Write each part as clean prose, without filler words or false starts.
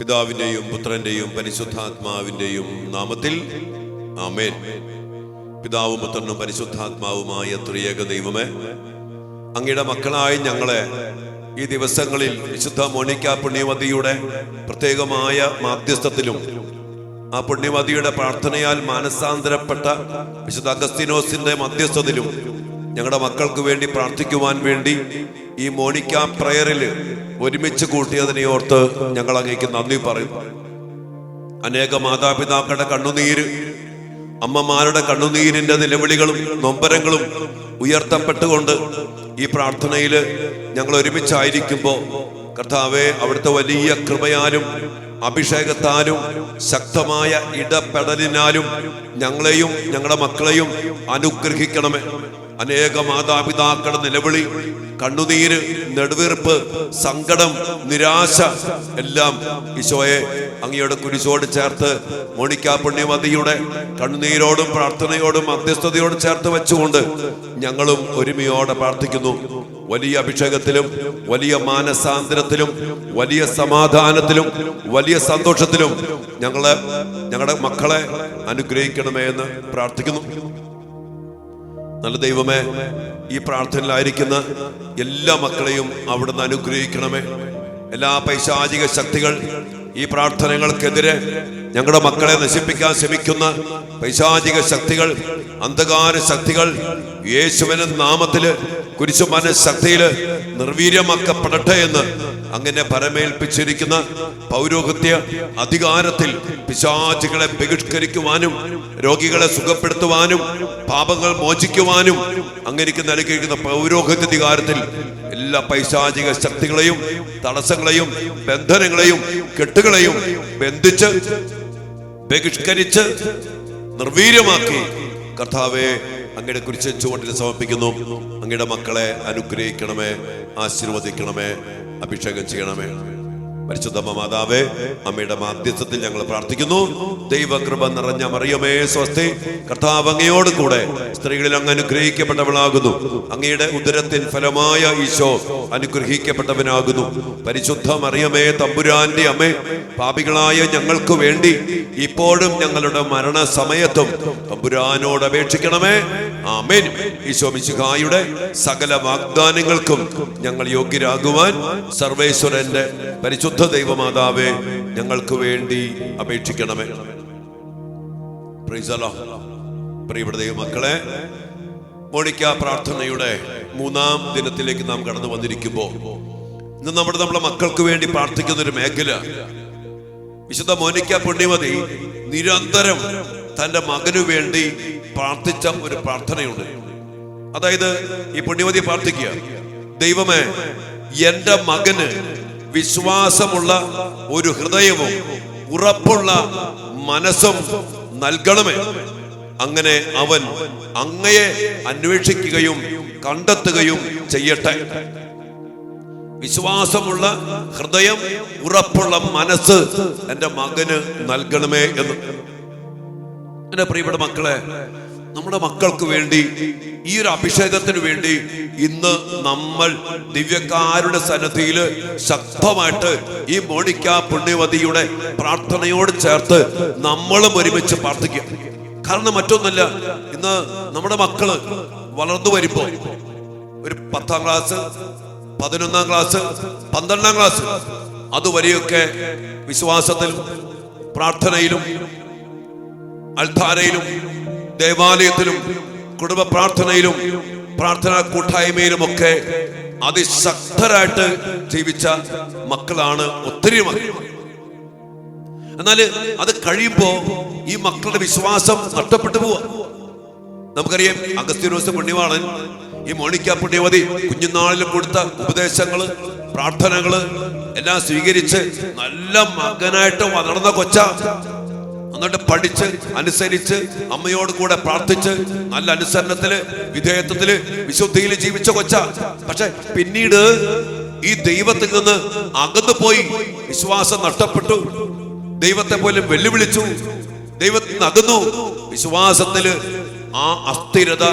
പിതാവിന്റെയും പുത്രന്റെയും പരിശുദ്ധാത്മാവിന്റെയും നാമത്തിൽ ആമേൻ. പിതാവും പുത്രനും പരിശുദ്ധാത്മാവുമായ ത്രിയേക ദൈവമേ, അങ്ങയുടെ മക്കളായി ഞങ്ങളെ ഈ ദിവസങ്ങളിൽ വിശുദ്ധ മോണിക്ക പുണ്യവതിയുടെ പ്രത്യേകമായ മാധ്യസ്ഥത്തിലും ആ പുണ്യവതിയുടെ പ്രാർത്ഥനയാൽ മാനസാന്തരപ്പെട്ട വിശുദ്ധ അഗസ്തീനോസിന്റെ മധ്യസ്ഥത്തിലും ഞങ്ങളുടെ മക്കൾക്ക് വേണ്ടി പ്രാർത്ഥിക്കുവാൻ വേണ്ടി ഈ മോണിക്ക പ്രയറിൽ ഒരുമിച്ച് കൂട്ടിയതിനെ ഓർത്ത് ഞങ്ങൾ അങ്ങേക്ക് നന്ദി പറയും. അനേക മാതാപിതാക്കളുടെ കണ്ണുനീര്, അമ്മമാരുടെ കണ്ണുനീരിന്റെ നിലവിളികളും നൊമ്പരങ്ങളും ഉയർത്തപ്പെട്ടുകൊണ്ട് ഈ പ്രാർത്ഥനയിൽ ഞങ്ങൾ ഒരുമിച്ചായിരിക്കുമ്പോൾ കർത്താവേ, അവിടുത്തെ വലിയ കൃപയാലും അഭിഷേകത്താലും ശക്തമായ ഇടപെടലിനാലും ഞങ്ങളെയും ഞങ്ങളുടെ മക്കളെയും അനുഗ്രഹിക്കണമേ. അനേക മാതാപിതാക്കളുടെ നിലവിളി, കണ്ണുനീര്, നെടുവീർപ്പ്, സങ്കടം, നിരാശ എല്ലാം ഈശോയെ അങ്ങയുടെ കുരിശോട് ചേർത്ത് മോണിക്ക പുണ്യവതിയുടെ കണ്ണുനീരോടും പ്രാർത്ഥനയോടും മധ്യസ്ഥതയോടും ചേർത്ത് വെച്ചുകൊണ്ട് ഞങ്ങളും ഒരുമയോടെ പ്രാർത്ഥിക്കുന്നു. വലിയ അഭിഷേകത്തിലും വലിയ മാനസാന്തരത്തിലും വലിയ സമാധാനത്തിലും വലിയ സന്തോഷത്തിലും ഞങ്ങളുടെ മക്കളെ അനുഗ്രഹിക്കണമേ എന്ന് പ്രാർത്ഥിക്കുന്നു. നല്ല ദൈവമേ, ഈ പ്രാർത്ഥനയിലായിരിക്കുന്ന എല്ലാ മക്കളെയും അവിടുന്ന് അനുഗ്രഹിക്കണമേ. എല്ലാ പൈശാചിക ശക്തികൾ, ഈ പ്രാർത്ഥനകൾക്കെതിരെ ഞങ്ങളുടെ മക്കളെ നശിപ്പിക്കാൻ ശ്രമിക്കുന്ന പൈശാചിക ശക്തികൾ, അന്ധകാര ശക്തികൾ യേശുവിന്റെ നാമത്തില് കുരിശുമരണ ശക്തിയില് നിർവീര്യമാക്കപ്പെടട്ടെ എന്ന് അങ്ങനെ പരമേൽപ്പിച്ചിരിക്കുന്ന പൗരോഹിത്യ അധികാരത്തിൽ പിശാചുകളെ ബഹിഷ്കരിക്കുവാനും രോഗികളെ സുഖപ്പെടുത്തുവാനും പാപങ്ങൾ മോചിക്കുവാനും അങ്ങനെക്ക് നൽകിയിരിക്കുന്ന പൗരോഹിത്യ അധികാരത്തിൽ എല്ലാ പൈശാചിക ശക്തികളെയും തടസ്സങ്ങളെയും ബന്ധനങ്ങളെയും കെട്ടുകളെയും ബന്ധിച്ച് ബഹിഷ്കരിച്ച് നിർവീര്യമാക്കി കർത്താവെ അങ്ങയുടെ കുരിശ് ചുവട്ടിൽ സമർപ്പിക്കുന്നു. അങ്ങയുടെ മക്കളെ അനുഗ്രഹിക്കണമേ, ആശീർവദിക്കണമേ, അഭിഷേകം ചെയ്യണമേ. പരിശുദ്ധ മാതാവേ, അമ്മയുടെ മാധ്യസ്ഥത്തിൽ ഞങ്ങൾ പ്രാർത്ഥിക്കുന്നു. ദൈവകൃപ നിറഞ്ഞ മറിയമേ സ്വസ്തി, കർത്താവ് അങ്ങയോട് കൂടെ സ്ത്രീകളിൽ അങ്ങ് അനുഗ്രഹിക്കപ്പെട്ടവളാകുന്നു. അങ്ങയുടെ ഉദരത്തിൻ ഫലമായ ഈശോ അനുഗ്രഹിക്കപ്പെട്ടവനാകുന്നു. പരിശുദ്ധ മറിയമേ തമ്പുരാന്റെ അമ്മേ, പാപികളായ ഞങ്ങൾക്ക് വേണ്ടി ഇപ്പോഴും ഞങ്ങളുടെ മരണസമയത്തും തമ്പുരാനോട് അപേക്ഷിക്കണമേ. ആമേൻ. ഈശോ മിശിഹായുടെ സകല വാഗ്ദാനങ്ങൾക്കും ഞങ്ങൾ യോഗ്യരാകുവാൻ സർവേശ്വരന്റെ പരിശുദ്ധ ദൈവമാതാവേ ഞങ്ങൾക്ക് വേണ്ടി അപേക്ഷിക്കണമേ. Praise the Lord. പ്രിയപ്പെട്ട ദൈവമക്കളെ, മോണിക്ക പ്രാർത്ഥനയുടെ 3-ാം ദിനത്തിലേക്ക് നാം കടന്നു വന്നിരിക്കുമ്പോൾ ഇന്ന് നമ്മുടെ മക്കൾക്ക് വേണ്ടി പ്രാർത്ഥിക്കുന്ന ഒരു മേഖല, വിശുദ്ധ മോണിക്ക പുണ്യവതി നിരന്തരം തന്റെ മകനു വേണ്ടി പ്രാർത്ഥിച്ച ഒരു പ്രാർത്ഥനയുണ്ട്. അതായത് ഈ പുണ്യവതി പ്രാർത്ഥിക്കുക, ദൈവമേ, എന്റെ മകന് വിശ്വാസമുള്ള ഒരു ഹൃദയവും ഉറപ്പുള്ള മനസ്സും നൽകണമേ. അങ്ങനെ അവൻ അങ്ങയെ അന്വേഷിക്കുകയും കണ്ടെത്തുകയും ചെയ്യട്ടെ. വിശ്വാസമുള്ള ഹൃദയം, ഉറപ്പുള്ള മനസ്സ് എൻ്റെ മകന് നൽകണമേ എന്ന്. എന്റെ പ്രിയപ്പെട്ട മക്കളെ, നമ്മുടെ മക്കൾക്ക് വേണ്ടി ഈ ഒരു അഭിഷേകത്തിന് വേണ്ടി ഇന്ന് നമ്മൾ ദിവ്യക്കാരുടെ സന്നിധിയിൽ ശക്തമായിട്ട് ഈ മോണിക്ക പുണ്യവതിയുടെ പ്രാർത്ഥനയോട് ചേർത്ത് നമ്മളും ഒരുമിച്ച് പ്രാർത്ഥിക്കുക. കാരണം മറ്റൊന്നല്ല, ഇന്ന് നമ്മുടെ മക്കള് വളർന്നു വരുമ്പോ ഒരു 10ാം ക്ലാസ്, 11ാം ക്ലാസ്, 12ാം ക്ലാസ് അതുവരെയൊക്കെ വിശ്വാസത്തിലും പ്രാർത്ഥനയിലും അൽത്താരയിലും ദേവാലയത്തിലും കുടുംബ പ്രാർത്ഥനയിലും പ്രാർത്ഥനാ കൂട്ടായ്മയിലുമൊക്കെ അതിശക്തരായിട്ട് ജീവിച്ച മക്കളാണ് ഒത്തിരി മക്കൾ. എന്നാല് അത് കഴിയുമ്പോ ഈ മക്കളുടെ വിശ്വാസം നഷ്ടപ്പെട്ടു പോവാ. നമുക്കറിയാം, അഗസ്തീനോസ് പുണ്യവാളൻ ഈ മോണിക്ക പുണ്യവതി കുഞ്ഞുനാളിൽ കൊടുത്ത ഉപദേശങ്ങള്, പ്രാർത്ഥനകള് എല്ലാം സ്വീകരിച്ച് നല്ല മകനായിട്ട് വളർന്ന കൊച്ച, എന്നിട്ട് പഠിച്ച് അനുസരിച്ച് അമ്മയോട് കൂടെ പ്രാർത്ഥിച്ച് നല്ല അനുസരണത്തില് വിധേയത്വത്തില് വിശുദ്ധിയിൽ ജീവിച്ച കൊച്ച. പക്ഷെ പിന്നീട് ഈ ദൈവത്തിൽ നിന്ന് അകന്നു പോയി, വിശ്വാസം നഷ്ടപ്പെട്ടു, ദൈവത്തെ പോലും വെല്ലുവിളിച്ചു, ദൈവത്തിൽ നിന്ന് അകന്നു. വിശ്വാസത്തില് ആ അസ്ഥിരത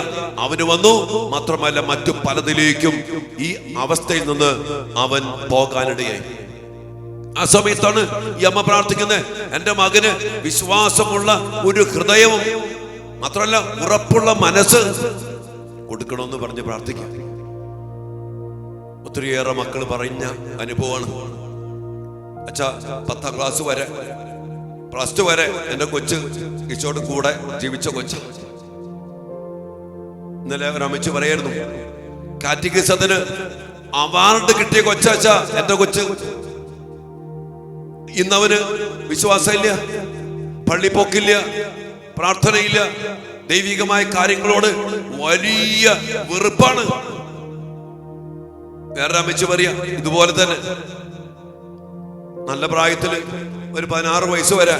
അവന് വന്നു. മാത്രമല്ല, മറ്റു പലതിലേക്കും ഈ അവസ്ഥയിൽ നിന്ന് അവൻ പോകാനിടയായി. ആ സമയത്താണ് ഈ അമ്മ പ്രാർത്ഥിക്കുന്നത്, എൻ്റെ മകന് വിശ്വാസമുള്ള ഒരു ഹൃദയവും മാത്രമല്ല ഉറപ്പുള്ള മനസ്സ് കൊടുക്കണമെന്ന് പറഞ്ഞ് പ്രാർത്ഥിക്കാം. ഒത്തിരിയേറെ മക്കൾ പറഞ്ഞ അനുഭവമാണ്. അച്ഛാ, 10ാം ക്ലാസ് വരെ, +2 വരെ എൻ്റെ കൊച്ച് ഈശോയുടെ കൂടെ ജീവിച്ച കൊച്ച. ഇന്നലെ ഒരു അമ്മച്ചി പറയായിരുന്നു, കാറ്റഗിസത്തിന് അവാർഡ് കിട്ടിയ കൊച്ചാച്ച എൻ്റെ കൊച്ച്. ഇന്നവന് വിശ്വാസമില്ല, പള്ളിപ്പോക്കില്ല, പ്രാർത്ഥനയില്ല, ദൈവികമായ കാര്യങ്ങളോട് വലിയ വെറുപ്പാണ്. വേറെ അമ്മച്ചി പറയാ ഇതുപോലെ തന്നെ നല്ല പ്രായത്തില് ഒരു 16 വയസ്സ് വരെ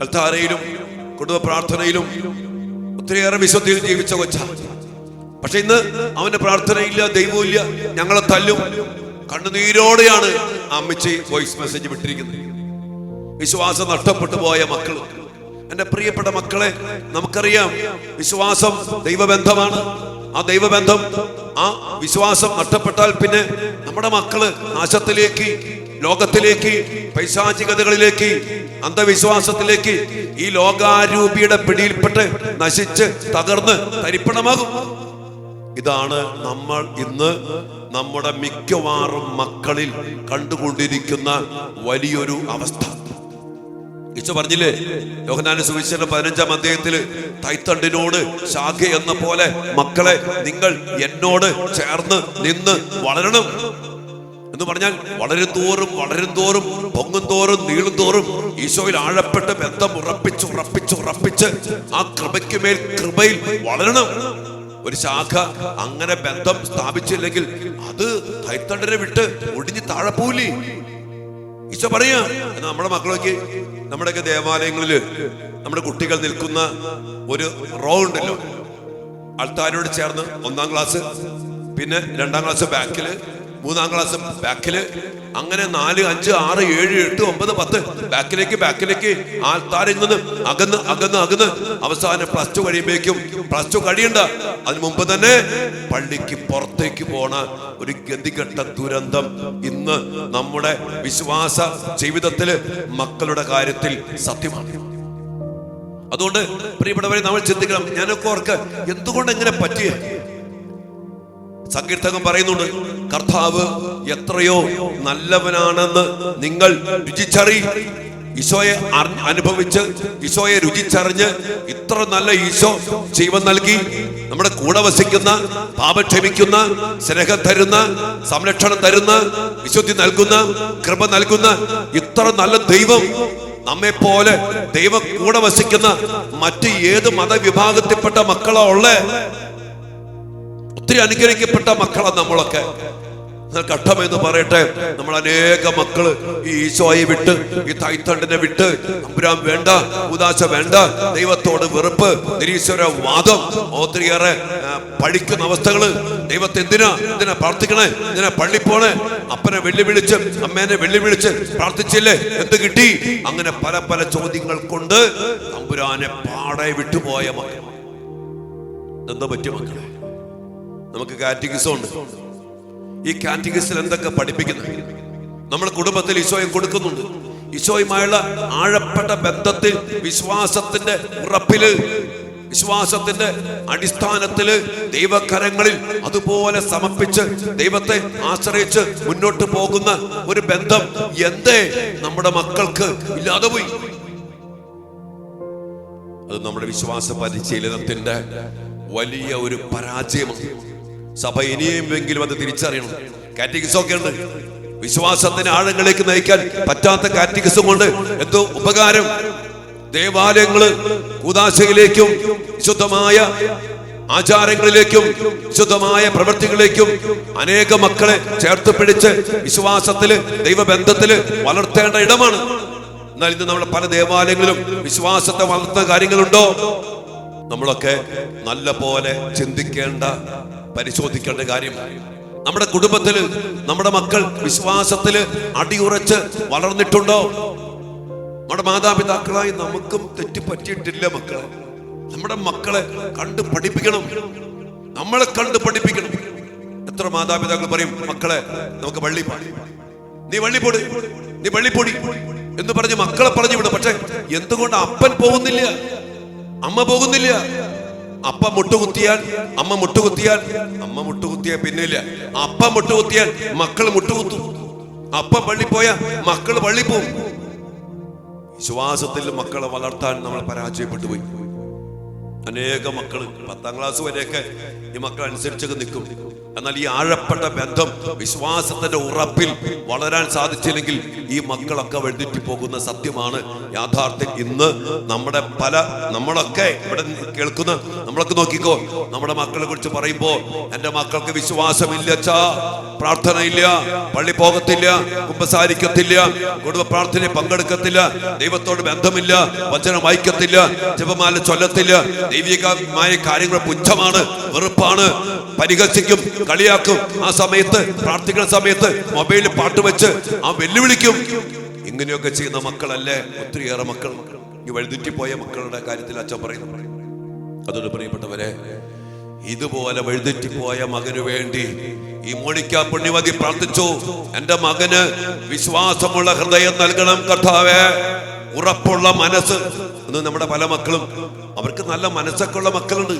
അൽത്താരയിലും കുടുംബ പ്രാർത്ഥനയിലും ഒത്തിരിയേറെ വിശുദ്ധിയിൽ ജീവിച്ച കൊച്ച. പക്ഷെ ഇന്ന് അവന്റെ പ്രാർത്ഥനയില്ല, ദൈവമില്ല, ഞങ്ങളെ തല്ലും. കണ്ണുനീരോടെയാണ് അമ്മച്ചി വോയിസ് മെസ്സേജ് വിട്ടിരിക്കുന്നത്. വിശ്വാസം നഷ്ടപ്പെട്ടു പോയ മക്കൾ, എൻ്റെ പ്രിയപ്പെട്ട മക്കളെ, നമുക്കറിയാം വിശ്വാസം ദൈവബന്ധമാണ്. ആ ദൈവബന്ധം, ആ വിശ്വാസം നഷ്ടപ്പെട്ടാൽ പിന്നെ നമ്മുടെ മക്കള് നാശത്തിലേക്ക്, ലോകത്തിലേക്ക്, പൈശാചികതകളിലേക്ക്, അന്ധവിശ്വാസത്തിലേക്ക്, ഈ ലോകാരൂപിയുടെ പിടിയിൽപ്പെട്ട് നശിച്ച് തകർന്ന് തരിപ്പണമാകും. ഇതാണ് നമ്മൾ ഇന്ന് നമ്മുടെ മിക്കവാറും മക്കളിൽ കണ്ടുകൊണ്ടിരിക്കുന്ന വലിയൊരു അവസ്ഥ. ഈശോ പറഞ്ഞില്ലേ യോഹന്നാന്റെ സുവിശേഷം 15-ാം അധ്യായത്തില്, തൈത്തണ്ടിനോട് ശാഖ എന്ന പോലെ മക്കളെ നിങ്ങൾ എന്നോട് ചേർന്ന് നിന്ന് വളരണം എന്ന് പറഞ്ഞാൽ വളരും തോറും പൊങ്ങും തോറും നീളും തോറും ഈശോയിൽ ആഴപ്പെട്ട ബന്ധം ഉറപ്പിച്ച് ആ കൃപയ്ക്കുമേൽ കൃപയിൽ വളരണം. ഒരു ശാഖ അങ്ങനെ ബന്ധം സ്ഥാപിച്ചില്ലെങ്കിൽ അത് തൈത്തണ്ടിനെ വിട്ട് ഒടിഞ്ഞ് താഴെ പോവില്ലേ? ഈശോ പറയാ, നമ്മുടെ മക്കളൊക്കെ, നമ്മുടെയൊക്കെ ദേവാലയങ്ങളില് നമ്മുടെ കുട്ടികൾ നിൽക്കുന്ന ഒരു റോ ഉണ്ടല്ലോ, ആൾത്താരോട് ചേർന്ന് 1ാം ക്ലാസ്, പിന്നെ 2ാം ക്ലാസ് ബാക്കില്, 3ാം ക്ലാസ് ബാക്കില്, അങ്ങനെ 4, 5, 6, 7, 8, 9, 10 ബാക്കിലേക്ക് ആൾത്താരിൽ നിന്ന് അകന്ന് അവസാനം +2 കഴിയുമ്പോഴേക്കും, +2 കഴിയണ്ട, അതിന് മുമ്പ് തന്നെ പള്ളിക്ക് പുറത്തേക്ക് പോണ ഒരു ഗതികെട്ട ദുരന്തം ഇന്ന് നമ്മുടെ വിശ്വാസ ജീവിതത്തില് മക്കളുടെ കാര്യത്തിൽ സത്യമാണ്. അതുകൊണ്ട് പ്രിയപ്പെട്ടവരെ, നമ്മൾ ചിന്തിക്കണം. ഞാനൊക്കെ ഓർക്ക, എന്തുകൊണ്ട് എങ്ങനെ പറ്റിയ? സങ്കീർത്തകൻ പറയുന്നുണ്ട്, കർത്താവ് എത്രയോ നല്ലവനാണെന്ന് നിങ്ങൾ രുചിച്ചറി. ഈശോയെ അനുഭവിച്ച്, ഈശോയെ രുചിച്ചറിഞ്ഞ്, ഇത്ര നല്ല ഈശോ ജീവൻ നൽകി, നമ്മുടെ കൂടെ വസിക്കുന്ന, പാപം ക്ഷമിക്കുന്ന, സ്നേഹം തരുന്ന, സംരക്ഷണം തരുന്ന, വിശുദ്ധി നൽകുന്ന, കൃപ നൽകുന്ന ഇത്ര നല്ല ദൈവം നമ്മെ പോലെ ദൈവം കൂടെ വസിക്കുന്ന മറ്റ് ഏത് മതവിഭാഗത്തിൽപ്പെട്ട മക്കളാ ഉള്ളേ? ഒത്തിരി അനുഗ്രഹിക്കപ്പെട്ട മക്കളാണ് നമ്മളൊക്കെ. ഘട്ടമെന്ന് പറയട്ടെ, നമ്മൾ അനേക മക്കള് ഈ ഈശോയെ വിട്ട്, ഈ തൈത്തണ്ടിനെ വിട്ട്, അമ്പുരാൻ വേണ്ട, ഉദാശ വേണ്ട, ദൈവത്തോട് വെറുപ്പ്, നിരീശ്വരവാദം, ഒത്തിരിയേറെ പഠിക്കുന്ന അവസ്ഥകള്. ദൈവത്തെ എന്തിനാ പ്രാർത്ഥിക്കണേ, എന്തിനാ പള്ളി പോണേ, അപ്പനെ വെല്ലുവിളിച്ച്, അമ്മേനെ വെല്ലുവിളിച്ച് പ്രാർത്ഥിച്ചില്ലേ, എന്ത് കിട്ടി? അങ്ങനെ പല ചോദ്യങ്ങൾ കൊണ്ട് അമ്പുരാനെ പാടെ വിട്ടുപോയ മക്കൾ. എന്താ പറ്റിയ മക്കളെ? നമുക്ക് കാറ്റഗിസം ഉണ്ട്. ഈ കാറ്റഗിസിൽ എന്തൊക്കെ പഠിപ്പിക്കുന്നത്? നമ്മുടെ കുടുംബത്തിൽ ഈശോയെ കൊടുക്കുന്നുണ്ട്. ഈശോയുമായുള്ള ആഴപ്പെട്ട ബന്ധത്തിൽ, വിശ്വാസത്തിന്റെ ഉറപ്പില്, വിശ്വാസത്തിന്റെ അടിസ്ഥാനത്തില്, ദൈവകരങ്ങളിൽ അതുപോലെ സമർപ്പിച്ച് ദൈവത്തെ ആശ്രയിച്ച് മുന്നോട്ട് പോകുന്ന ഒരു ബന്ധം എന്തേ നമ്മുടെ മക്കൾക്ക് ഇല്ലാതെ പോയി? അത് നമ്മുടെ വിശ്വാസ പരിശീലനത്തിന്റെ വലിയ ഒരു പരാജയമാണ്. സഭ ഇനിയെങ്കിലും അത് തിരിച്ചറിയണം. കാറ്റഗിസം ഒക്കെ ഉണ്ട്. വിശ്വാസത്തിന് ആഴങ്ങളിലേക്ക് നയിക്കാൻ പറ്റാത്ത കാറ്റഗിസം കൊണ്ട് എന്തോ ഉപകാരം? ദേവാലയങ്ങള് കൂദാശയിലേക്കും വിശുദ്ധമായ ആചാരങ്ങളിലേക്കും വിശുദ്ധമായ പ്രവൃത്തികളിലേക്കും അനേക മക്കളെ ചേർത്ത് പിടിച്ച് വിശ്വാസത്തില്, ദൈവബന്ധത്തില് വളർത്തേണ്ട ഇടമാണ്. എന്നാൽ ഇന്ന് നമ്മുടെ പല ദേവാലയങ്ങളിലും വിശ്വാസത്തെ വളർത്തുന്ന കാര്യങ്ങളുണ്ടോ? നമ്മളൊക്കെ നല്ല പോലെ ചിന്തിക്കേണ്ട, പരിശോധിക്കേണ്ട കാര്യം. നമ്മുടെ കുടുംബത്തില് നമ്മുടെ മക്കൾ വിശ്വാസത്തില് അടിയുറച്ച് വളർന്നിട്ടുണ്ടോ? നമ്മുടെ മാതാപിതാക്കളായി നമുക്കും തെറ്റ് പറ്റിയിട്ടില്ല മക്കളെ. നമ്മുടെ മക്കളെ കണ്ട് പഠിപ്പിക്കണം, നമ്മളെ കണ്ട് പഠിപ്പിക്കണം. എത്ര മാതാപിതാക്കൾ പറയും, മക്കളെ നമുക്ക് പള്ളി പോണം, നീ പള്ളി പോട്, നീ വെള്ളിപ്പൊടി എന്ന് പറഞ്ഞ് മക്കളെ പറഞ്ഞു വിടും. പക്ഷെ എന്തുകൊണ്ട് അപ്പൻ പോകുന്നില്ല, അമ്മ പോകുന്നില്ല? അപ്പ മുട്ടുകുത്തിയാൽ അമ്മ മുട്ടുകുത്തിയാൽ അമ്മ മുട്ടുകുത്തിയാൽ പിന്നില്ല, അപ്പ മുട്ടുകുത്തിയാൽ മക്കൾ മുട്ടുകുത്തും. അപ്പ പള്ളി പോയ മക്കൾ പള്ളി പോകും. വിശ്വാസത്തിൽ മക്കളെ വളർത്താൻ നമ്മൾ പരാജയപ്പെട്ടു പോയി. അനേക മക്കൾ 10ാം ക്ലാസ് വരെയൊക്കെ ഈ മക്കൾ അനുസരിച്ചൊക്കെ നിൽക്കും. എന്നാൽ ഈ ആഴപ്പെട്ട ബന്ധം, വിശ്വാസത്തിന്റെ ഉറപ്പിൽ വളരാൻ സാധിച്ചില്ലെങ്കിൽ ഈ മക്കളൊക്കെ വഴുതിറ്റി പോകുന്ന സത്യമാണ് യാഥാർത്ഥ്യം. ഇന്ന് നമ്മളൊക്കെ ഇവിടെ കേൾക്കുന്ന നമ്മളൊക്കെ നോക്കിക്കോ, നമ്മുടെ മക്കളെ കുറിച്ച് പറയുമ്പോ എന്റെ മക്കൾക്ക് വിശ്വാസമില്ല, പ്രാർത്ഥനയില്ല, പള്ളി പോകത്തില്ല, കുമ്പസാരിക്കത്തില്ല, കുടുംബ പ്രാർത്ഥനയിൽ പങ്കെടുക്കത്തില്ല, ദൈവത്തോട് ബന്ധമില്ല, വചനം വായിക്കത്തില്ല, ജപമാല ചൊല്ലത്തില്ല, ദൈവികമായ കാര്യങ്ങൾ പുച്ഛമാണ്, വെറുപ്പാണ്, പരിഹസിക്കും, കളിയാക്കും. ആ സമയത്ത് പ്രാർത്ഥിക്കുന്ന സമയത്ത് മൊബൈലിൽ പാട്ട് വെച്ച് ആ വെല്ലുവിളിക്കും. ഇങ്ങനെയൊക്കെ ചെയ്യുന്ന മക്കളല്ലേ ഒത്തിരിയേറെ മക്കൾ. ഈ വഴുതിറ്റിപ്പോയ മക്കളുടെ കാര്യത്തിൽ അച്ഛൻ പറയുന്നു. അതുകൊണ്ട് പ്രിയപ്പെട്ടവരെ, ഇതുപോലെ വഴുതിറ്റിപ്പോയ മകന് വേണ്ടി ഈ മോണിക്ക പുണ്യവതി പ്രാർത്ഥിച്ചു. എന്റെ മകന് വിശ്വാസമുള്ള ഹൃദയം നൽകണം കർത്താവേ, ഉറപ്പുള്ള മനസ്സ്. ഇന്ന് നമ്മുടെ പല മക്കളും, അവർക്ക് നല്ല മനസ്സൊക്കെ ഉള്ള മക്കളുണ്ട്,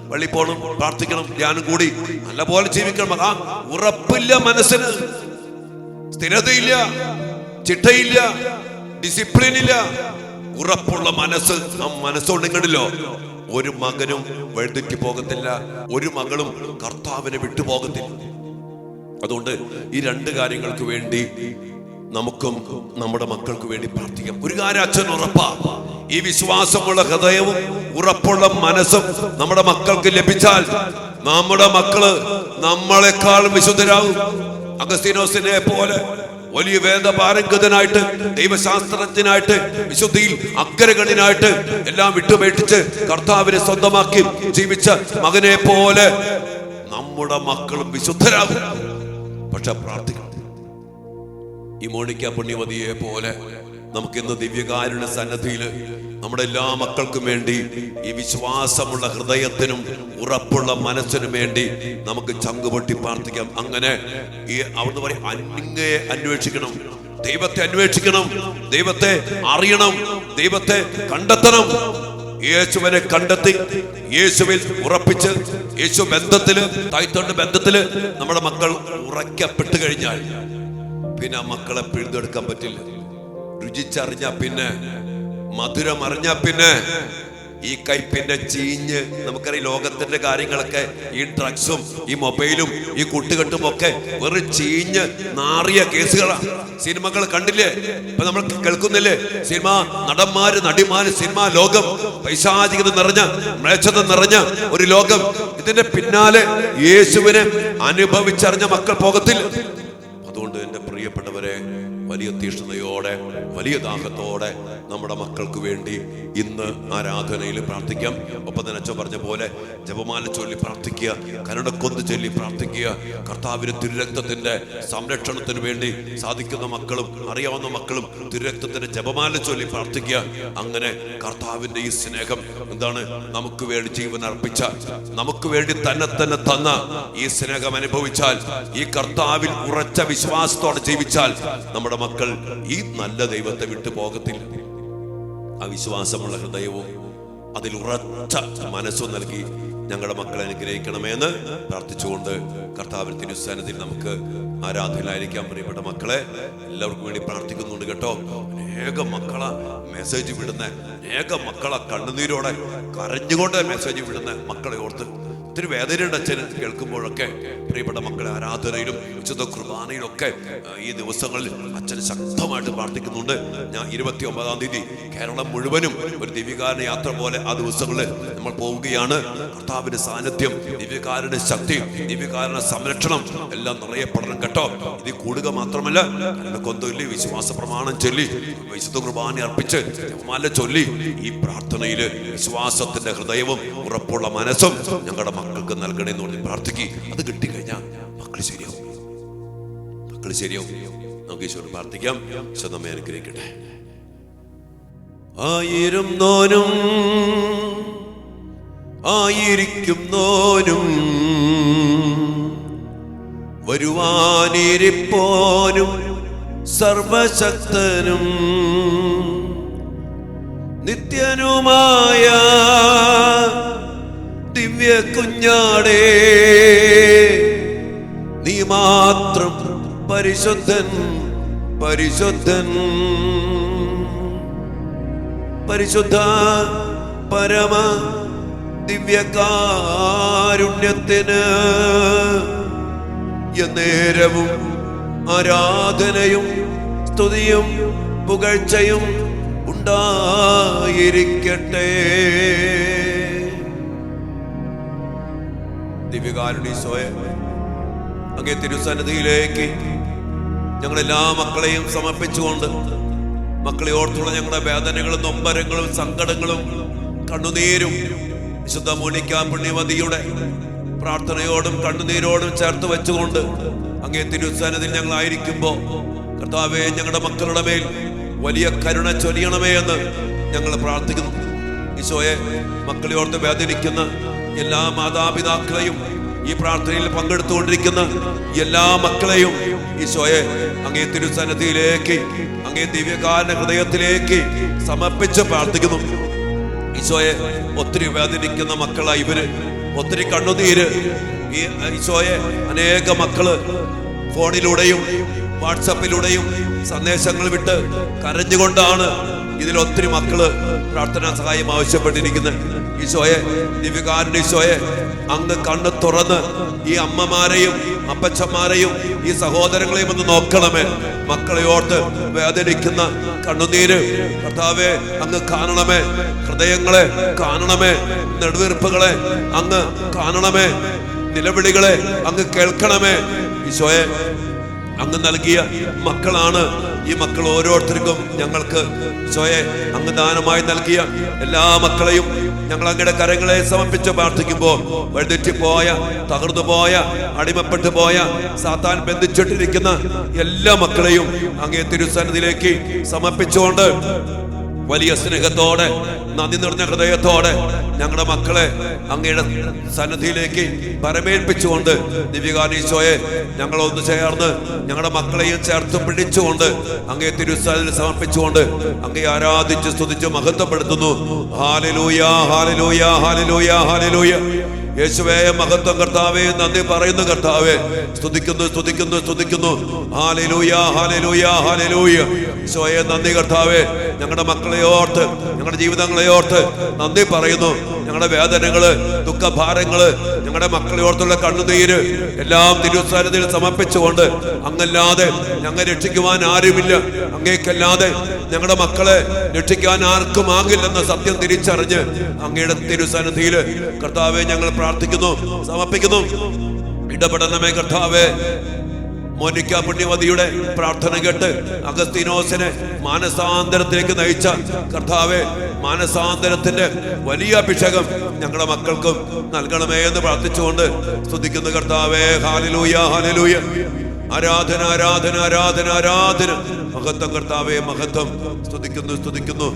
പള്ളി പോകണം, പ്രാർത്ഥിക്കണം, ധ്യാനം കൂടി നല്ല പോലെ ജീവിക്കണം. ആ ഉറപ്പില്ല മനസ്സിന്, സ്ഥിരതയില്ല, ചിട്ടയില്ല, ഡിസിപ്ലിൻ ഇല്ല. ഉറപ്പുള്ള മനസ്സ്, ആ മനസ്സുണ്ടെങ്കിലോ ഒരു മകനും വഴുതിറ്റി പോകത്തില്ല, ഒരു മകളും കർത്താവിനെ വിട്ടുപോകത്തില്ല. അതുകൊണ്ട് ഈ 2 കാര്യങ്ങൾക്ക് വേണ്ടി നമുക്കും നമ്മുടെ മക്കൾക്ക് വേണ്ടി പ്രാർത്ഥിക്കാം. ഒരു കാര്യം അച്ഛൻ ഉറപ്പാ, ഈ വിശ്വാസമുള്ള ഹൃദയവും ഉറപ്പുള്ള മനസ്സും നമ്മുടെ മക്കൾക്ക് ലഭിച്ചാൽ നമ്മുടെ മക്കള് നമ്മളെക്കാളും വിശുദ്ധരാകും. അഗസ്തീനോസിനെ പോലെ വലിയ വേദപാരംഗതനായിട്ട്, ദൈവശാസ്ത്രജ്ഞനായിട്ട്, വിശുദ്ധിയിൽ അഗ്രഗണ്യനായിട്ട് എല്ലാം വിട്ടുപേക്ഷിച്ച് കർത്താവിനെ സ്വന്തമാക്കി ജീവിച്ച മകനെ പോലെ നമ്മുടെ മക്കളും വിശുദ്ധരാകും. പക്ഷെ പ്രാർത്ഥിക്കണം. ഈ മോണിക്ക പുണ്യവതിയെ പോലെ നമുക്കിന്ന് ദിവ്യകാരുണ്യ സന്നദ്ധിയിൽ നമ്മുടെ എല്ലാ മക്കൾക്കും വേണ്ടി, ഈ വിശ്വാസമുള്ള ഹൃദയത്തിനും ഉറപ്പുള്ള മനസ്സിനും വേണ്ടി നമുക്ക് ചങ്കുപൊട്ടി പ്രാർത്ഥിക്കാം. അങ്ങനെ ഈ അവിടുന്ന് പറയും, അങ്ങയെ അന്വേഷിക്കണം, ദൈവത്തെ അന്വേഷിക്കണം, ദൈവത്തെ അറിയണം, ദൈവത്തെ കണ്ടെത്തണം. യേശുവിനെ കണ്ടെത്തി യേശുവിൽ ഉറപ്പിച്ച് യേശു ബന്ധത്തില്, തായ്തണ്ട് ബന്ധത്തില് നമ്മുടെ മക്കൾ ഉറക്കപ്പെട്ടു കഴിഞ്ഞാൽ പിന്നെ ആ മക്കളെ പിഴുതെടുക്കാൻ പറ്റില്ല. രുചിച്ചറിഞ്ഞ പിന്നെ, മധുരം അറിഞ്ഞ പിന്നെ ഈ കയ്പിന്റെ ചീഞ്ഞ്, നമുക്കറിയാം ലോകത്തിന്റെ കാര്യങ്ങളൊക്കെ, ഈ ഡ്രഗ്സും ഈ മൊബൈലും ഈ കൂട്ടുകെട്ടും ഒക്കെ വെറും ചീഞ്ഞ് നാറിയ കേസുകളാണ്. സിനിമകൾ കണ്ടില്ലേ, ഇപ്പൊ നമ്മൾ കേൾക്കുന്നില്ലേ, സിനിമ നടന്മാര്, നടിമാര്, സിനിമാ ലോകം പൈശാചികത നിറഞ്ഞ, മ്ലേച്ഛത നിറഞ്ഞ ഒരു ലോകം. ഇതിന്റെ പിന്നാലെ യേശുവിനെ അനുഭവിച്ചറിഞ്ഞ മക്കൾ പോകത്തില്ല. അതുകൊണ്ട് എൻ്റെ പ്രിയപ്പെട്ടവരെ, വലിയ തീഷ്ണതയോടെ, വലിയ ദാഹത്തോടെ നമ്മുടെ മക്കൾക്ക് വേണ്ടി ഇന്ന് ആരാധനയിൽ പ്രാർത്ഥിക്കാം. ഒപ്പം തന്നെ അച്ഛൻ പറഞ്ഞ പോലെ ജപമാല ചൊല്ലി പ്രാർത്ഥിക്കുക, കരുണക്കൊന്ത് ചൊല്ലി പ്രാർത്ഥിക്കുക. കർത്താവിന് തിരുരക്തത്തിന്റെ സംരക്ഷണത്തിന് വേണ്ടി സാധിക്കുന്ന മക്കളും അറിയാവുന്ന മക്കളും തിരുരക്തത്തിന്റെ ജപമാല ചൊല്ലി പ്രാർത്ഥിക്കുക. അങ്ങനെ കർത്താവിന്റെ ഈ സ്നേഹം എന്താണ്, നമുക്ക് വേണ്ടി ജീവൻ അർപ്പിച്ച, നമുക്ക് വേണ്ടി തന്നെ തന്ന ഈ സ്നേഹം അനുഭവിച്ചാൽ, ഈ കർത്താവിൽ ഉറച്ച വിശ്വാസത്തോടെ ജീവിച്ചാൽ നമ്മുടെ മക്കൾ ഈ നല്ല ദൈവത്തെ വിട്ടു പോകത്തില്ല. ആ വിശ്വാസമുള്ള ഹൃദയവും അതിൽ ഉറച്ച മനസ്സും നൽകി ഞങ്ങളുടെ മക്കളെ അനുഗ്രഹിക്കണമെന്ന് പ്രാർത്ഥിച്ചുകൊണ്ട് കർത്താവിന്റെ തിരുസന്നിധിയിൽ നമുക്ക് ആരാധനയിലായിരിക്കാം. പ്രിയപ്പെട്ട മക്കളെ, എല്ലാവർക്കും വേണ്ടി പ്രാർത്ഥിക്കുന്നുണ്ട് കേട്ടോ. അനേകം മക്കളെ മെസ്സേജ് വിടുന്ന, അനേകം മക്കളെ കണ്ണുനീരോടെ കരഞ്ഞുകൊണ്ട് മെസ്സേജ് വിടുന്ന മക്കളെ ഓർത്ത് ഒത്തിരി വേദനയുടെ അച്ഛന് കേൾക്കുമ്പോഴൊക്കെ. പ്രിയപ്പെട്ട മക്കളെ, ആരാധനയിലും വിശുദ്ധ കുർബാനയിലൊക്കെ ഈ ദിവസങ്ങളിൽ അച്ഛൻ ശക്തമായിട്ട് പ്രാർത്ഥിക്കുന്നുണ്ട്. ഞാൻ 29-ാം തീയതി കേരളം മുഴുവനും ഒരു ദിവ്യകാരുണ്യ യാത്ര പോലെ ആ ദിവസങ്ങളിൽ നമ്മൾ പോവുകയാണ്. കർത്താവിന്റെ സാന്നിധ്യം, ദിവ്യകാരുണ്യ ശക്തി, ദിവ്യകാരുണ്യ സംരക്ഷണം എല്ലാം നിറയപ്പെടണം കേട്ടോ. ഇത് കൂടുക മാത്രമല്ല, കൊന്തൊല്ലി, വിശ്വാസ പ്രമാണം ചൊല്ലി, വിശുദ്ധ കുർബാന അർപ്പിച്ച് ജപമാല ചൊല്ലി ഈ പ്രാർത്ഥനയിൽ വിശ്വാസത്തിന്റെ ഹൃദയവും ഉറപ്പുള്ള മനസ്സും ഞങ്ങളുടെ മക്കൾക്ക് നൽകണമെന്ന് പറഞ്ഞ് പ്രാർത്ഥിക്കുക. അത് കിട്ടിക്കഴിഞ്ഞാൽ മക്കൾ ശരിയാവും, മക്കൾ ശരിയാവും. നമുക്ക് ഈശോയോട് പ്രാർത്ഥിക്കാം. ഈശോ നമ്മെ അനുഗ്രഹിക്കട്ടെ. ആയിരുന്നോനും ആയിരിക്കുന്നോനും വരുവാനിരിപ്പോനും സർവശക്തനും നിത്യനുമായ ദിവ്യ കുഞ്ഞാടേ, നീ മാത്രം പരിശുദ്ധൻ പരിശുദ്ധൻ. പരിശുദ്ധ പരമ ദിവ്യകാരുണ്യത്തിന് എന്നേരവും ആരാധനയും സ്തുതിയും പുകഴ്ചയും ഉണ്ടായിരിക്കട്ടെ. ദിവ്യകാരുണ്യീശോയെ, അങ്ങേ തിരുസന്നിധിയിലേക്ക് ഞങ്ങളെല്ലാ മക്കളെയും സമർപ്പിച്ചുകൊണ്ട് മക്കളെ ഓർത്തുള്ള ഞങ്ങളുടെ വേദനകളും നൊമ്പരങ്ങളും സങ്കടങ്ങളും കണ്ണുനീരും വിശുദ്ധ മോനിക്ക പുണ്യവതിയുടെ പ്രാർത്ഥനയോടും കണ്ണുനീരോടും ചേർത്ത് വെച്ചുകൊണ്ട് അങ്ങേ തിരുസന്നിധിയിൽ ഞങ്ങളായിരിക്കുമ്പോൾ കർത്താവേ, ഞങ്ങളുടെ മക്കളുടെ മേൽ വലിയ കരുണ ചൊരിയണമേ എന്ന് ഞങ്ങൾ പ്രാർത്ഥിക്കുന്നു. ഈശോയെ, മക്കളെ ഓർത്ത് വേദനിക്കുന്ന എല്ലാ മാതാപിതാക്കളെയും, ഈ പ്രാർത്ഥനയിൽ പങ്കെടുത്തുകൊണ്ടിരിക്കുന്ന എല്ലാ മക്കളെയും ഈശോയെ അങ്ങേ തിരുസന്നിധിയിലേക്ക്, അങ്ങേ ദിവ്യകാരുണ്യ ഹൃദയത്തിലേക്ക് സമർപ്പിച്ച് പ്രാർത്ഥിക്കുന്നു. ഈശോയെ, ഒത്തിരി വേദനിക്കുന്ന മക്കളായി ഇവര്, ഒത്തിരി കണ്ണുനീര്. ഈ ഈശോയെ, അനേക മക്കള് ഫോണിലൂടെയും വാട്സപ്പിലൂടെയും സന്ദേശങ്ങൾ വിട്ട് കരഞ്ഞുകൊണ്ടാണ് ഇതിൽ ഒത്തിരി മക്കള് പ്രാർത്ഥനാ സഹായം ആവശ്യപ്പെട്ടിരിക്കുന്നത്. ഈശോയെ, ദിവ്യകാരുണ്യ ഈശോയെ, അങ്ങ് കണ്ണ് തുറന്ന് ഈ അമ്മമാരെയും അപ്പച്ചന്മാരെയും ഈ സഹോദരങ്ങളെയും ഒന്ന് നോക്കണമേ. മക്കളെ ഓർത്ത് വേദനിക്കുന്ന കണ്ണുനീര് കർത്താവേ അങ്ങ് കാണണമേ. ഹൃദയങ്ങളെ കാണണമേ. നെടുവീർപ്പുകളെ അങ്ങ് കാണണമേ. നിലവിളികളെ അങ്ങ് കേൾക്കണമേ. ഈശോയെ, അങ്ങ് നൽകിയ മക്കളാണ് ഈ മക്കൾ ഓരോരുത്തർക്കും. ഞങ്ങൾക്ക് ഈശോയെ അങ്ങ് ദാനമായി നൽകിയ എല്ലാ മക്കളെയും ഞങ്ങൾ അങ്ങയുടെ കരങ്ങളെ സമർപ്പിച്ച് പ്രാർത്ഥിക്കുമ്പോൾ വഴിതെറ്റിപ്പോയ, തകർന്നു പോയ, അടിമപ്പെട്ടു പോയ, സാത്താൻ ബന്ധിച്ചിട്ടിരിക്കുന്ന എല്ലാ മക്കളെയും അങ്ങേ തിരുസന്നിധിയിലേക്ക് സമർപ്പിച്ചുകൊണ്ട് വലിയ സ്നേഹത്തോടെ, നന്ദി നിറഞ്ഞ ഹൃദയത്തോടെ ഞങ്ങളുടെ മക്കളെ അങ്ങയുടെ സന്നിധിയിലേക്ക് പരമേൽപ്പിച്ചുകൊണ്ട് ദിവ്യകാരുണ്യീശോയെ ഞങ്ങളൊന്ന് ചേർന്ന് ഞങ്ങളുടെ മക്കളെയും ചേർത്ത് പിടിച്ചുകൊണ്ട് അങ്ങേ തിരുസന്നിധിയിൽ സമർപ്പിച്ചുകൊണ്ട് അങ്ങേ ആരാധിച്ച് സ്തുതിച്ച് മഹത്വപ്പെടുത്തുന്നു. Hallelujah, hallelujah, hallelujah, hallelujah. യേശുവേ, മഹത്വം കർത്താവേ, നന്ദി പറയുന്നു കർത്താവേ, സ്തുതിക്കുന്നു സ്തുതിക്കുന്നു സ്തുതിക്കുന്നു. Hallelujah, hallelujah, hallelujah. ഈശോയെ, നന്ദി കർത്താവേ. ഞങ്ങളുടെ മക്കളെ ഓർത്ത്, ഞങ്ങളുടെ ജീവിതങ്ങളെ ഓർത്ത് നന്ദി പറയുന്നു. ഞങ്ങളുടെ വേദനകള്, ദുഃഖഭാരങ്ങള്, ഞങ്ങളുടെ മക്കളെ ഓർത്തുള്ള കണ്ണുനീര് എല്ലാം തിരുസന്നിധിയിൽ സമർപ്പിച്ചുകൊണ്ട് അങ്ങല്ലാതെ ഞങ്ങളെ രക്ഷിക്കുവാൻ ആരുമില്ല, അങ്ങേക്കല്ലാതെ ഞങ്ങളുടെ മക്കളെ രക്ഷിക്കാൻ ആർക്കും ആകില്ലെന്ന സത്യം തിരിച്ചറിഞ്ഞ് അങ്ങയുടെ തിരുസന്നിധിയിൽ കർത്താവെ ഞങ്ങൾ പ്രാർത്ഥിക്കുന്നു, സമർപ്പിക്കുന്നു. ഇടപെടണമേ കർത്താവേ. മോനിക്ക പുണ്യവതിയുടെ പ്രാർത്ഥന കേട്ട് അഗസ്തീനോസിനെ മാനസാന്തരത്തിലേക്ക് നയിച്ച കർത്താവെ, മാനസാന്തരത്തിന്റെ വലിയ അഭിഷേകം ഞങ്ങളുടെ മക്കൾക്കും നൽകണമേ എന്ന് പ്രാർത്ഥിച്ചുകൊണ്ട് സ്തുതിക്കുന്നു കർത്താവേ. Hallelujah, hallelujah. ആരാധന, ആരാധന, ആരാധന, ആരാധന. മഹത്വം കർത്താവേ, മഹത്വം. സ്തുതിക്കുന്നു സ്തുതിക്കുന്നു.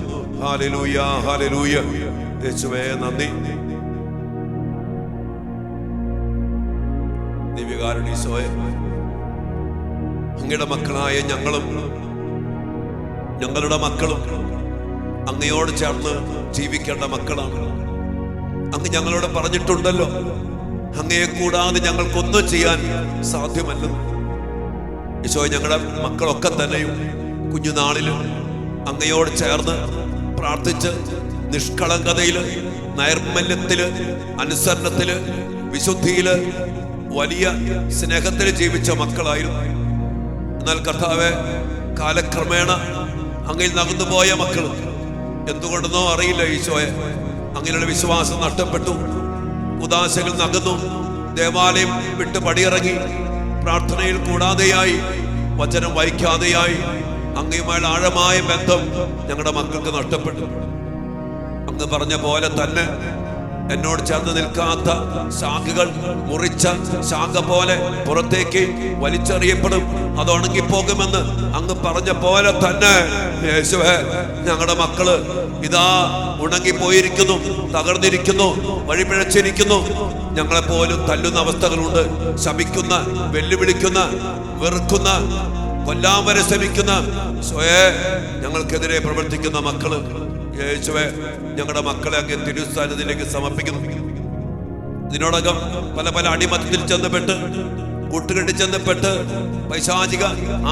Hallelujah, hallelujah. യേശുവേ, നന്ദി. ദിവ്യകാരുണ്യീശോയെ, അങ്ങയുടെ മക്കളായ ഞങ്ങളും ഞങ്ങളുടെ മക്കളും അങ്ങയോട് ചേർന്ന് ജീവിക്കേണ്ട മക്കളാണ്. അങ്ങ് ഞങ്ങളോട് പറഞ്ഞിട്ടുണ്ടല്ലോ, അങ്ങയെ കൂടാതെ ഞങ്ങൾക്കൊന്നും ചെയ്യാൻ സാധ്യമല്ലെന്ന്. ഈശോ, ഞങ്ങളുടെ മക്കളൊക്കെ തന്നെയും കുഞ്ഞുനാളില് അങ്ങയോട് ചേർന്ന് പ്രാർത്ഥിച്ച് നിഷ്കളങ്കതയില്, നൈർമല്യത്തില്, അനുസരണത്തില്, വിശുദ്ധിയില്, വലിയ സ്നേഹത്തില് ജീവിച്ച മക്കളായിരുന്നു. എന്നാൽ കർത്താവെ, കാലക്രമേണ അങ്ങയിൽ നകന്നുപോയ മക്കൾ എന്തുകൊണ്ടെന്നോ അറിയില്ല ഈശോയെ, അങ്ങനെയുള്ള വിശ്വാസം നഷ്ടപ്പെട്ടു, ഉദാശകൾ നകന്നു, ദേവാലയം വിട്ട് പടിയിറങ്ങി, പ്രാർത്ഥനയിൽ കൂടാതെയായി, വചനം വായിക്കാതെയായി, അങ്ങയുമായുള്ള ആഴമായ ബന്ധം ഞങ്ങളുടെ മക്കൾക്ക് നഷ്ടപ്പെട്ടു. അങ്ങ് പറഞ്ഞ പോലെ തന്നെ എന്നോട് ചേർന്ന് നിൽക്കാത്ത ശാഖകൾ മുറിച്ച ശാഖ പോലെ പുറത്തേക്ക് വലിച്ചെറിയപ്പെടും, അത് ഉണങ്ങിപ്പോകുമെന്ന് അങ്ങ് പറഞ്ഞ പോലെ തന്നെ യേശുവേ, ഞങ്ങളുടെ മക്കള് ഇതാ ഉണങ്ങിപ്പോയിരിക്കുന്നു, തകർന്നിരിക്കുന്നു, വഴിപിഴച്ചിരിക്കുന്നു. ഞങ്ങളെപ്പോലും തല്ലുന്ന അവസ്ഥകളുണ്ട്, ശപിക്കുന്ന, വെല്ലുവിളിക്കുന്ന, വെറുക്കുന്ന, കൊല്ലാൻ വരെ ശ്രമിക്കുന്ന ഞങ്ങൾക്കെതിരെ പ്രവർത്തിക്കുന്ന മക്കള്, യേശുവേ ഞങ്ങളുടെ മക്കളെ അങ്ങ് തിരുസ്ഥാനത്തിലേക്ക് സമർപ്പിക്കുന്നു. ഇതിനോടകം പല പല അടിമത്തത്തിൽ ചെന്നപ്പെട്ട്, കൂട്ടുകെട്ടി ചെന്നപ്പെട്ട്, പൈശാചിക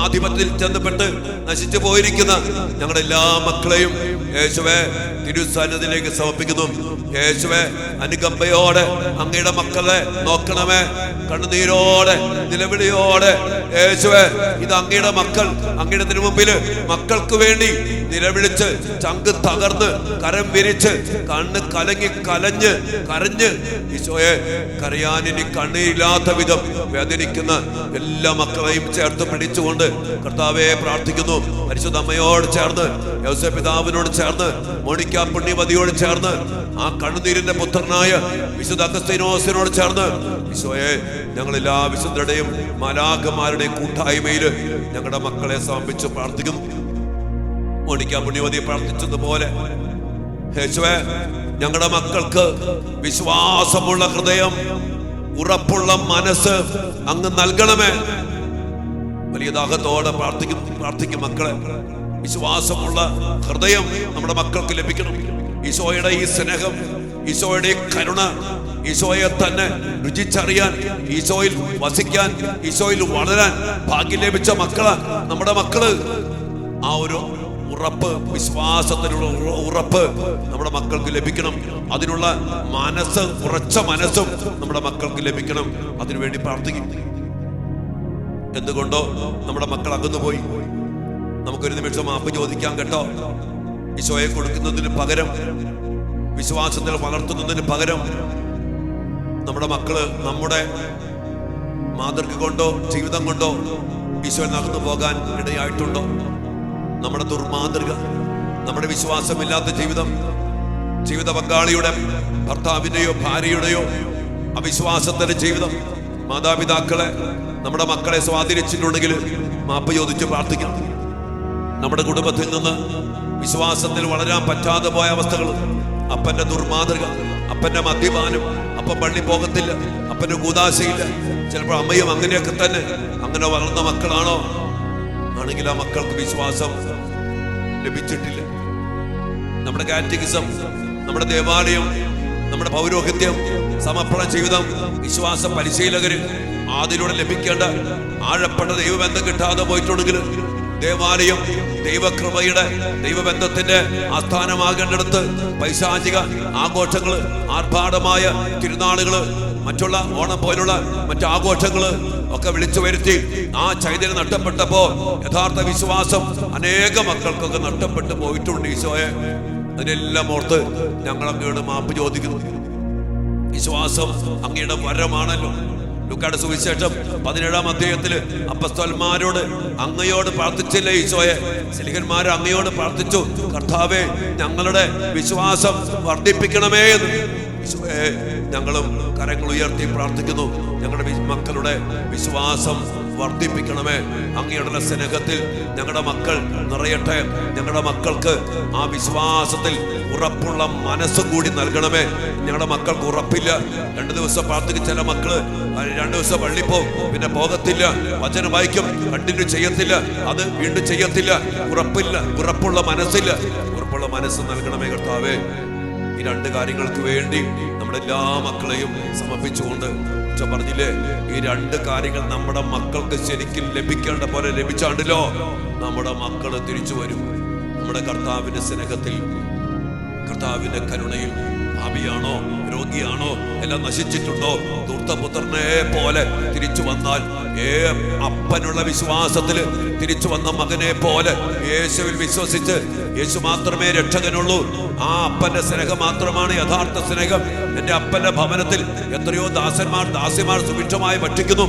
ആധിപത്യത്തിൽ ചെന്നപ്പെട്ട് നശിച്ചു പോയിരിക്കുന്ന ഞങ്ങളുടെ എല്ലാ മക്കളെയും യേശുവേ തിരുസ്ഥാനത്തിലേക്ക് സമർപ്പിക്കുന്നു. യേശുവേ അനുകമ്പയോടെ അങ്ങയുടെ മക്കളെ നോക്കണമേ. കണ്ണുനീരോടെ നിലവിളിയോടെ യേശുവേ ഇത് അങ്ങയുടെ മക്കൾ, അങ്ങയുടെ തിരുമുമ്പില് മക്കൾക്ക് വേണ്ടി നിലവിളിച്ച് ചങ്ക് തകർന്ന് കരം വിരിച്ച് കണ്ണ് കലങ്ങി കരഞ്ഞ് ഈശോയെ കരയാൻ ഇനി കണ്ണീരില്ലാത്ത വിധം വേദനിക്കുന്ന എല്ലാ മക്കളെയും ചേർത്ത് പിടിച്ചുകൊണ്ട് കർത്താവെ പ്രാർത്ഥിക്കുന്നു. പരിശുദ്ധ അമ്മയോട് ചേർന്ന്, യോസേപ്പ് പിതാവിനോട് ചേർന്ന്, മോണിക്ക പുണ്യവതിയോട് ചേർന്ന്, ആ കണ്ണുനീരിന്റെ പുത്രനായ വിശുദ്ധ അഗസ്തീനോസിനോട് ചേർന്ന് ഈശോയെ ഞങ്ങളെല്ലാ വിശുദ്ധരുടെയും മാലാഖമാരുടെയും കൂട്ടായ്മയില് ഞങ്ങളുടെ മക്കളെ സമർപ്പിച്ച് പ്രാർത്ഥിക്കുന്നു. മോണിക്ക പുണ്യവതി പ്രാർത്ഥിച്ചതുപോലെ യേശുവേ ഞങ്ങളുടെ മക്കൾക്ക് വിശ്വാസമുള്ള ഹൃദയം, ഉറപ്പുള്ള മനസ്സ് അങ്ങ് നൽകണമേ. വലിയ ദാഹത്തോടെ പ്രാർത്ഥിക്കും മക്കളെ. വിശ്വാസമുള്ള ഹൃദയം നമ്മുടെ മക്കൾക്ക് ലഭിക്കണം. ഈശോയുടെ ഈ സ്നേഹം, ഈശോയുടെ കരുണ, ഈശോയെ തന്നെ രുചിച്ചറിയാൻ, ഈശോയിൽ വസിക്കാൻ, ഈശോയിൽ വളരാൻ ഭാഗ്യം ലഭിച്ച മക്കള് നമ്മുടെ മക്കള്. ആ ഒരു ഉറപ്പ്, വിശ്വാസത്തിനുള്ള ഉറപ്പ് നമ്മുടെ മക്കൾക്ക് ലഭിക്കണം. അതിനുള്ള മനസ്സ്, ഉറച്ച മനസ്സും നമ്മുടെ മക്കൾക്ക് ലഭിക്കണം. അതിനുവേണ്ടി പ്രാർത്ഥിക്കും. എന്തുകൊണ്ടോ നമ്മുടെ മക്കൾ അകന്നുപോയി. നമുക്കൊരു നിമിഷം മാപ്പ് ചോദിക്കാം കേട്ടോ. ഈശോയെ കൊടുക്കുന്നതിന് പകരം, വിശ്വാസത്തിൽ വളർത്തുന്നതിന് പകരം നമ്മുടെ മക്കള് നമ്മുടെ മാതൃക കൊണ്ടോ ജീവിതം കൊണ്ടോ ഈശോയെ നടന്നു പോകാൻ ഇടയായിട്ടുണ്ടോ? നമ്മുടെ ദുർമാതൃക, നമ്മുടെ വിശ്വാസമില്ലാത്ത ജീവിതം, ജീവിത പങ്കാളിയുടെ, ഭർത്താവിന്റെയോ ഭാര്യയുടെയോ അവിശ്വാസത്തിന്റെ ജീവിതം മാതാപിതാക്കളെ, നമ്മുടെ മക്കളെ സ്വാധീനിച്ചിട്ടുണ്ടെങ്കിൽ മാപ്പ് ചോദിച്ച് പ്രാർത്ഥിക്കണം. നമ്മുടെ കുടുംബത്തിൽ നിന്ന് വിശ്വാസത്തിൽ വളരാൻ പറ്റാതെ പോയ അവസ്ഥകൾ, അപ്പന്റെ ദുർമാതൃക, അപ്പന്റെ മദ്യപാനം, അപ്പൻ പള്ളി പോകത്തില്ല, അപ്പന്റെ കൂദാശയില്ല, ചിലപ്പോൾ അമ്മയും അങ്ങനെയൊക്കെ തന്നെ, അങ്ങനെ വളർന്ന മക്കളാണോ? ആണെങ്കിൽ ആ മക്കൾക്ക് വിശ്വാസം ലഭിച്ചിട്ടില്ല. നമ്മുടെ കാറ്റഗിസം, നമ്മുടെ ദേവാലയം, നമ്മുടെ പൗരോഹിത്യം, സമർപ്പണ ജീവിതം, വിശ്വാസ പരിശീലകര്, അതിലൂടെ ലഭിക്കേണ്ട ആഴപ്പെട്ട ദൈവബന്ധം കിട്ടാതെ പോയിട്ടുണ്ടെങ്കിൽ ദേവാലയം ദൈവകൃപയുടെ, ദൈവബന്ധത്തിന്റെ ആസ്ഥാനമാകേണ്ടിടത്ത് പൈശാചിക ആഘോഷങ്ങള്, ആർഭാടമായ തിരുനാളുകള്, മറ്റുള്ള ഓണം പോലുള്ള മറ്റു ആഘോഷങ്ങള് ഒക്കെ വിളിച്ചു വരുത്തി ആ ചൈതന്യം നഷ്ടപ്പെട്ടപ്പോ യഥാർത്ഥ വിശ്വാസം അനേക മക്കൾക്കൊക്കെ നഷ്ടപ്പെട്ടു പോയിട്ടുണ്ട്. ഈശോയെ അതിനെല്ലാം ഓർത്ത് ഞങ്ങൾ അങ്ങയോട് മാപ്പ് ചോദിക്കുന്നു. വിശ്വാസം അങ്ങയുടെ വരമാണല്ലോ. ലൂക്കായുടെ സുവിശേഷം 17-ാം അധ്യായത്തില് അപ്പസ്തോലന്മാരോട് അങ്ങയോട് പ്രാർത്ഥിച്ചില്ലേ ഈശോയെ? സ്ലീഹന്മാര് അങ്ങയോട് പ്രാർത്ഥിച്ചു, കർത്താവേ ഞങ്ങളുടെ വിശ്വാസം വർദ്ധിപ്പിക്കണമേ എന്ന്. ഈശോയെ ഞങ്ങളും കരങ്ങൾ ഉയർത്തി പ്രാർത്ഥിക്കുന്നു, ഞങ്ങളുടെ മക്കളുടെ വിശ്വാസം വർദ്ധിപ്പിക്കണമേ. അങ്ങയുടെ സ്നേഹത്തിൽ ഞങ്ങളുടെ മക്കൾ നിറയട്ടെ. ഞങ്ങളുടെ മക്കൾക്ക് ആ വിശ്വാസത്തിൽ ഉറപ്പുള്ള മനസ്സും കൂടി നൽകണമേ. ഞങ്ങളുടെ മക്കൾക്ക് ഉറപ്പില്ല. 2 ദിവസം പ്രാർത്ഥിക്കും ചില മക്കള്, 2 ദിവസം പള്ളി പോകും, പിന്നെ പോകത്തില്ല, വചനം വായിക്കും, കണ്ടിന്യൂ ചെയ്യത്തില്ല, അത് വീണ്ടും ചെയ്യത്തില്ല. ഉറപ്പില്ല, ഉറപ്പുള്ള മനസ്സില്ല. ഉറപ്പുള്ള മനസ്സ് നൽകണമേ കർത്താവേ. ഈ 2 കാര്യങ്ങൾക്ക് വേണ്ടി നമ്മുടെ എല്ലാ മക്കളെയും സമർപ്പിച്ചുകൊണ്ട് പറഞ്ഞില്ലേ, ഈ 2 കാര്യങ്ങൾ നമ്മുടെ മക്കൾക്ക് ശരിക്കും ലഭിക്കേണ്ട പോലെ ലഭിച്ചാണ്ടല്ലോ നമ്മുടെ മക്കള് തിരിച്ചു വരും. നമ്മുടെ കർത്താവിന്റെ സ്നേഹത്തിൽ, കർത്താവിന്റെ കരുണയിൽ. ഭാവിയാണോ, രോഗിയാണോ, എല്ലാം നശിച്ചിട്ടുണ്ടോ, ദൂർത്തപുത്രനെ പോലെ തിരിച്ചു വന്നാൽ, അപ്പനുള്ള വിശ്വാസത്തില് തിരിച്ചു വന്ന മകനെ പോലെ യേശുവിൽ വിശ്വസിച്ച്, യേശു മാത്രമേ രക്ഷകനുള്ളൂ, ആ അപ്പന്റെ സ്നേഹം മാത്രമാണ് യഥാർത്ഥ സ്നേഹം. എന്റെ അപ്പന്റെ ഭവനത്തിൽ എത്രയോ ദാസ്യമാർ സുഭിക്ഷമായി ഭക്ഷിക്കുന്നു.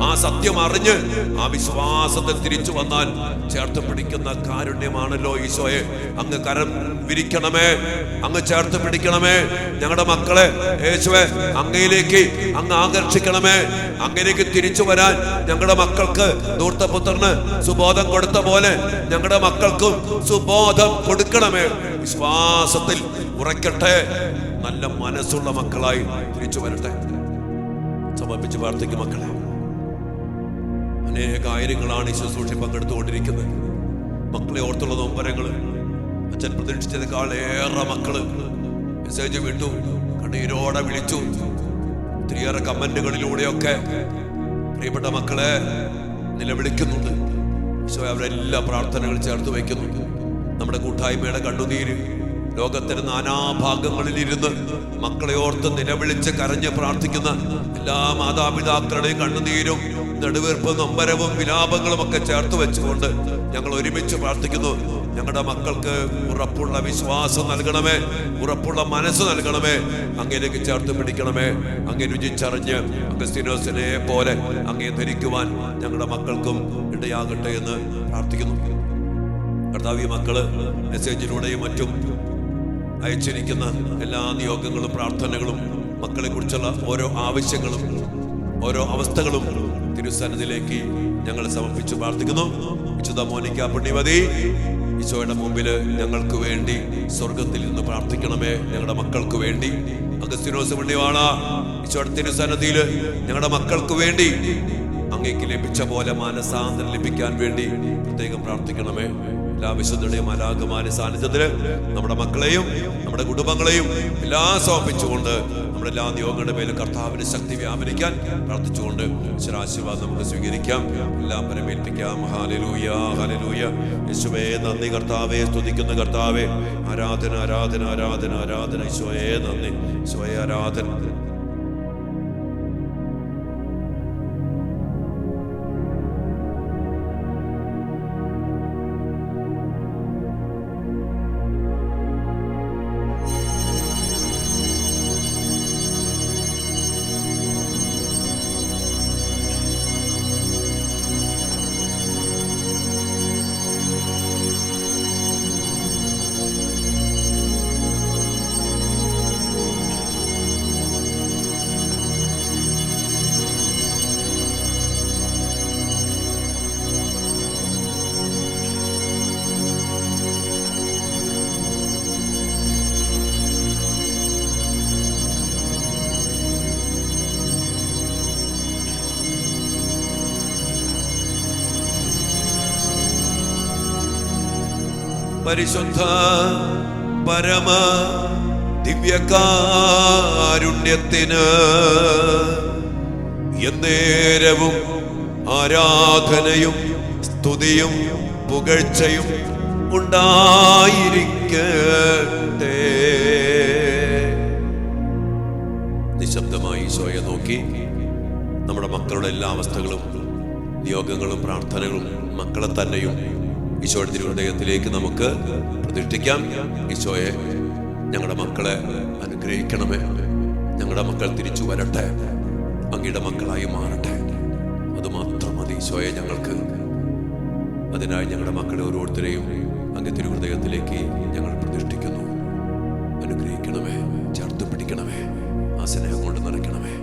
ആ സത്യം അറിഞ്ഞ് ആ വിശ്വാസത്തിൽ തിരിച്ചു വന്നാൽ ചേർത്ത് പിടിക്കുന്ന കാരുണ്യമാണല്ലോ ഈശോയെ. അങ്ങ് കരം വിരിക്കണമേ, അങ്ങ് ചേർത്ത് പിടിക്കണമേ. ഞങ്ങളുടെ മക്കളെ യേശുവേ അങ്ങയിലേക്ക് അങ്ങ് ആകർഷിക്കണമേ. അങ്ങയിലേക്ക് തിരിച്ചു വരാൻ ഞങ്ങളുടെ മക്കൾക്ക് ധൂർത്തപുത്രന് സുബോധം കൊടുത്ത പോലെ ഞങ്ങളുടെ മക്കൾക്കും സുബോധം കൊടുക്കണമേ. വിശ്വാസത്തിൽ ഉറക്കട്ടെ, നല്ല മനസ്സുള്ള മക്കളായി തിരിച്ചു വരട്ടെ. സമർപ്പിച്ച് പ്രാർത്ഥിക്കും മക്കളെ. അനേകായിരങ്ങളാണ് ഈ ശുശ്രൂഷ പങ്കെടുത്തുകൊണ്ടിരിക്കുന്നത്. മക്കളെ ഓർത്തുള്ള നൊമ്പരങ്ങള്, അച്ഛൻ പ്രതീക്ഷിച്ചതിനേക്കാൾ ഏറെ മക്കള് മെസ്സേജ് വിട്ടു, കണ്ണീരോടെ വിളിച്ചു. ഒത്തിരിയേറെ കമന്റുകളിലൂടെയൊക്കെ പ്രിയപ്പെട്ട മക്കളെ നിലവിളിക്കുന്നുണ്ട്. ഈശോ അവരെല്ലാ പ്രാർത്ഥനകൾ ചേർത്ത് വയ്ക്കുന്നു. നമ്മുടെ കൂട്ടായ്മയുടെ കണ്ണുനീര് ലോകത്തിന് നാനാഭാഗങ്ങളിലിരുന്ന് മക്കളെ ഓർത്ത് നിലവിളിച്ച് കരഞ്ഞ് പ്രാർത്ഥിക്കുന്ന എല്ലാ മാതാപിതാക്കളുടെയും കണ്ണുനീരും നെടുവീർപ്പും നൊമ്പരവും വിലാപങ്ങളും ഒക്കെ ചേർത്ത് വെച്ചുകൊണ്ട് ഞങ്ങൾ ഒരുമിച്ച് പ്രാർത്ഥിക്കുന്നു. ഞങ്ങളുടെ മക്കൾക്ക് ഉറപ്പുള്ള വിശ്വാസം നൽകണമേ, ഉറപ്പുള്ള മനസ്സ് നൽകണമേ, അങ്ങേലേക്ക് ചേർത്ത് പിടിക്കണമേ. അങ്ങേ രുചിച്ചറിഞ്ഞ് അഗസ്തീനോസിനെ പോലെ അങ്ങേ ധരിക്കുവാൻ ഞങ്ങളുടെ മക്കൾക്കും ഇടയാകട്ടെ എന്ന് പ്രാർത്ഥിക്കുന്നു. കർത്താവ്, ഈ മക്കള് മെസ്സേജിലൂടെയും മറ്റും അയച്ചിരിക്കുന്ന എല്ലാ നിയോഗങ്ങളും പ്രാർത്ഥനകളും മക്കളെ കുറിച്ചുള്ള ഓരോ ആവശ്യങ്ങളും ഓരോ അവസ്ഥകളും തിരുസന്നിധിയിലേക്ക് ഞങ്ങൾ സമർപ്പിച്ച് പ്രാർത്ഥിക്കുന്നു. വിശുദ്ധ മോനിക്ക പുണ്യവതി ഈശോയുടെ മുമ്പിൽ ഞങ്ങൾക്ക് വേണ്ടി സ്വർഗത്തിൽ നിന്ന് പ്രാർത്ഥിക്കണമേ. ഞങ്ങളുടെ മക്കൾക്ക് വേണ്ടി അഗസ്തീനോസ് പുണ്യവാള ഈശോയുടെ തിരുസന്നിധിയിൽ ഞങ്ങളുടെ മക്കൾക്ക് വേണ്ടി അങ്ങേക്ക് ലഭിച്ച പോലെ മാനസാന്തരം ലഭിക്കാൻ വേണ്ടി പ്രത്യേകം പ്രാർത്ഥിക്കണമേ. എല്ലാ വിശുദ്ധരുടെയും മാലാഖമാരുടെ സാന്നിധ്യത്തില് നമ്മുടെ മക്കളെയും നമ്മുടെ കുടുംബങ്ങളെയും എല്ലാം സമർപ്പിച്ചുകൊണ്ട് നമ്മുടെ എല്ലാ നിയോഗങ്ങളുടെ മേലും കർത്താവിന്റെ ശക്തി വ്യാപരിക്കാൻ പ്രാർത്ഥിച്ചുകൊണ്ട് ഈശ്വരാശീർവാദം നമുക്ക് സ്വീകരിക്കാം. എല്ലാം പരമേൽപ്പിക്കാം. Hallelujah, hallelujah. യേശുവേ നന്ദി. കർത്താവേ സ്തുതിക്കുന്ന കർത്താവേ, ആരാധന, ആരാധന, ആരാധന, ആരാധന. ഈശോയെ നന്ദി, ഈശോയെ ആരാധന. പരിശുദ്ധ പരമ ദിവ്യകാരുണ്യത്തിന് എന്നേരവും ആരാധനയും സ്തുതിയും പുകഴ്ചയും ഉണ്ടായിരിക്കട്ടെ. നിശബ്ദമായി ഈശോയെ നോക്കി നമ്മുടെ മക്കളുടെ എല്ലാ അവസ്ഥകളും നിയോഗങ്ങളും പ്രാർത്ഥനകളും മക്കളെ തന്നെയും ഈശോയുടെ തിരുഹൃദയത്തിലേക്ക് നമുക്ക് പ്രതിഷ്ഠിക്കാം. ഈശോയെ, ഞങ്ങളുടെ മക്കളെ അനുഗ്രഹിക്കണമേ. ഞങ്ങളുടെ മക്കൾ തിരിച്ചു വരട്ടെ, അങ്ങയുടെ മക്കളായി മാറട്ടെ. അതുമാത്രം മതി ഈശോയെ ഞങ്ങൾക്ക്. അതിനായി ഞങ്ങളുടെ മക്കളെ ഓരോരുത്തരെയും അങ്ങ് തിരുഹൃദയത്തിലേക്ക് ഞങ്ങൾ പ്രതിഷ്ഠിക്കുന്നു. അനുഗ്രഹിക്കണമേ, ചേർത്ത് പിടിക്കണമേ, ആ സ്നേഹം കൊണ്ട് നിറയ്ക്കണമേ.